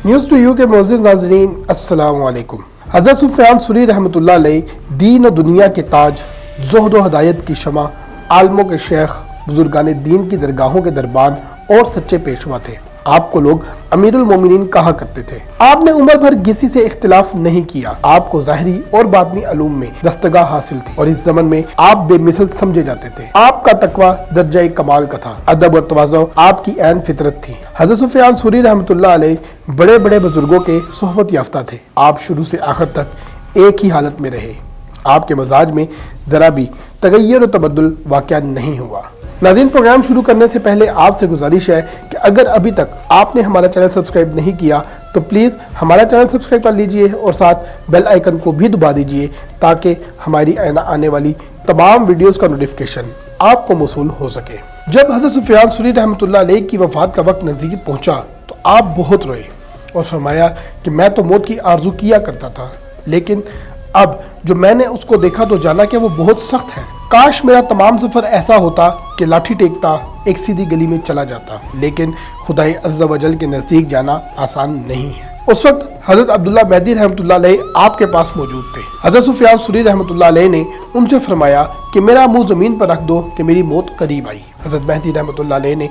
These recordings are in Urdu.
نیوز ٹو یو کے معزز ناظرین السلام علیکم۔ حضرت سفیان ثوری رحمۃ اللہ علیہ دین و دنیا کے تاج، زہد و ہدایت کی شمع، عالموں کے شیخ، بزرگان دین کی درگاہوں کے دربان اور سچے پیشوا تھے۔ آپ کو لوگ امیر المومنین کہا کرتے تھے۔ آپ نے عمر بھر کسی سے اختلاف نہیں کیا۔ آپ کو ظاہری اور باطنی علوم میں دستگاہ حاصل تھی اور اس زمن میں آپ بے مثل سمجھے جاتے تھے۔ آپ کا تقوی درجہ کمال کا تھا۔ ادب اور تواضع آپ کی عین فطرت تھی۔ حضرت سفیان ثوری رحمۃ اللہ علیہ بڑے بڑے بزرگوں کے صحبت یافتہ تھے۔ آپ شروع سے آخر تک ایک ہی حالت میں رہے۔ آپ کے مزاج میں ذرا بھی تغیر و تبدل واقع نہیں ہوا۔ ناظرین، پروگرام شروع کرنے سے پہلے آپ سے گزارش ہے کہ اگر ابھی تک آپ نے ہمارا چینل سبسکرائب نہیں کیا تو پلیز ہمارا چینل سبسکرائب کر لیجئے اور ساتھ بیل آئیکن کو بھی دبا دیجئے تاکہ ہماری آنے والی تمام ویڈیوز کا نوٹیفیکیشن آپ کو موصول ہو سکے۔ جب حضرت سفیان ثوری رحمۃ اللہ علیہ کی وفات کا وقت نزدیک پہنچا تو آپ بہت روئے اور فرمایا کہ میں تو موت کی آرزو کیا کرتا تھا، لیکن اب جو میں نے اس کو دیکھا تو جانا کہ وہ بہت سخت ہے۔ کاش میرا تمام سفر ایسا ہوتا کہ لاٹھی ٹیکتا ایک سیدھی گلی میں چلا جاتا، لیکن خدائے عز و جل کے نزدیک جانا آسان نہیں ہے۔ اس وقت حضرت عبداللہ مہدی رحمۃ اللہ علیہ آپ کے پاس موجود تھے۔ حضرت سفیان ثوری رحمۃ اللہ علیہ نے ان سے فرمایا کہ میرا منہ زمین پر رکھ دو کہ میری موت قریب آئی۔ حضرت مہدی رحمۃ اللہ علیہ نے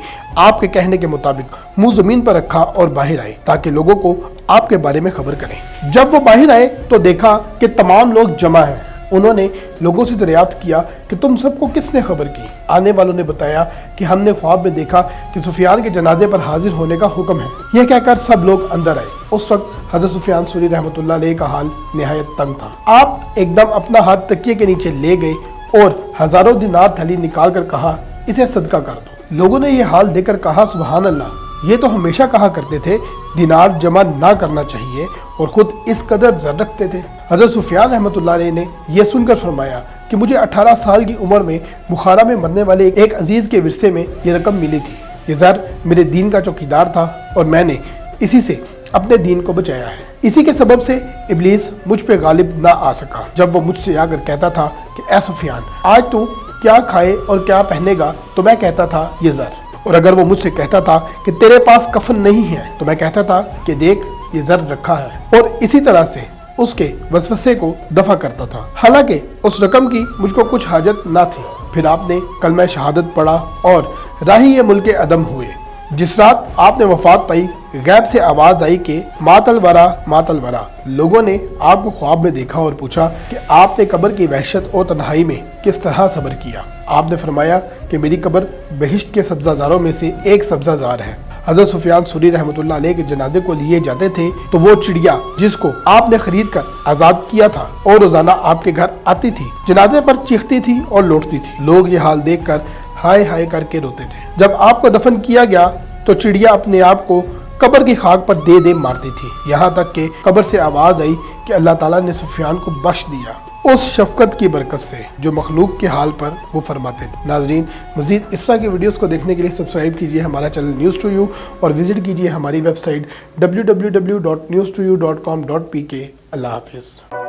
آپ کے کہنے کے مطابق منہ زمین پر رکھا اور باہر آئے تاکہ لوگوں کو آپ کے بارے میں خبر کریں۔ جب وہ باہر آئے تو دیکھا کہ تمام لوگ جمع ہیں۔ انہوں نے لوگوں سے دریافت کیا کہ تم سب کو کس نے خبر کی؟ آنے والوں نے بتایا کہ ہم نے خواب میں دیکھا کہ سفیان کے جنازے پر حاضر ہونے کا حکم ہے۔ یہ کہہ کر سب لوگ اندر آئے۔ اس وقت حضرت سفیان ثوری رحمۃ اللہ علیہ کا حال نہایت تنگ تھا۔ آپ ایک دم اپنا ہاتھ تکیے کے نیچے لے گئے اور ہزاروں دینار تھیلی نکال کر کہا، اسے صدقہ کر دو۔ لوگوں نے یہ حال دیکھ کر کہا، سبحان اللہ، یہ تو ہمیشہ کہا کرتے تھے دینار جمع نہ کرنا چاہیے اور خود اس قدر زر رکھتے تھے۔ حضرت سفیان رحمۃ اللہ علیہ نے یہ سن کر فرمایا کہ مجھے 18 سال کی عمر میں بخارا میں مرنے والے ایک عزیز کے ورثے میں یہ رقم ملی تھی۔ یہ زر میرے دین کا چوکیدار تھا اور میں نے اسی سے اپنے دین کو بچایا ہے۔ اسی کے سبب سے ابلیس مجھ پہ غالب نہ آ سکا۔ جب وہ مجھ سے آ کر کہتا تھا کہ اے سفیان، آج تو کیا کھائے اور کیا پہنے گا، تو میں کہتا تھا یہ زر۔ اور اگر وہ مجھ سے کہتا تھا کہ تیرے پاس کفن نہیں ہے تو میں کہتا تھا کہ دیکھ یہ زر رکھا ہے، اور اسی طرح سے اس کے وسوسے کو دفع کرتا تھا۔ حالانکہ اس رقم کی مجھ کو کچھ حاجت نہ تھی۔ پھر آپ نے کلمہ شہادت پڑھا اور راہی یہ ملک عدم ہوئے۔ جس رات آپ نے وفات پائی، غیب سے آواز آئی کہ مات الورا مات الورا۔ لوگوں نے آپ کو خواب میں دیکھا اور پوچھا کہ آپ نے قبر کی وحشت اور تنہائی میں کس طرح صبر کیا؟ آپ نے فرمایا کہ میری قبر بہشت کے سبزہ زاروں میں سے ایک سبزہ زار ہے۔ حضرت سفیان ثوری رحمۃ اللہ علیہ کے جنازے کو لیے جاتے تھے تو وہ چڑیا جس کو آپ نے خرید کر آزاد کیا تھا اور روزانہ آپ کے گھر آتی تھی، جنازے پر چیختی تھی اور لوٹتی تھی۔ لوگ یہ حال دیکھ کر ہائے ہائے کر کے روتے تھے۔ جب آپ کو دفن کیا گیا تو چڑیا اپنے آپ کو قبر کی خاک پر دے مارتی تھی، یہاں تک کہ قبر سے آواز آئی کہ اللہ تعالیٰ نے سفیان کو بخش دیا اس شفقت کی برکت سے جو مخلوق کے حال پر وہ فرماتے تھے۔ ناظرین، مزید اس طرح کی ویڈیوز کو دیکھنے کے لیے سبسکرائب کیجیے ہمارا چینل نیوز ٹو یو اور وزٹ کیجیے ہماری ویب سائٹ www.newstoyou.com.pk۔ اللہ حافظ۔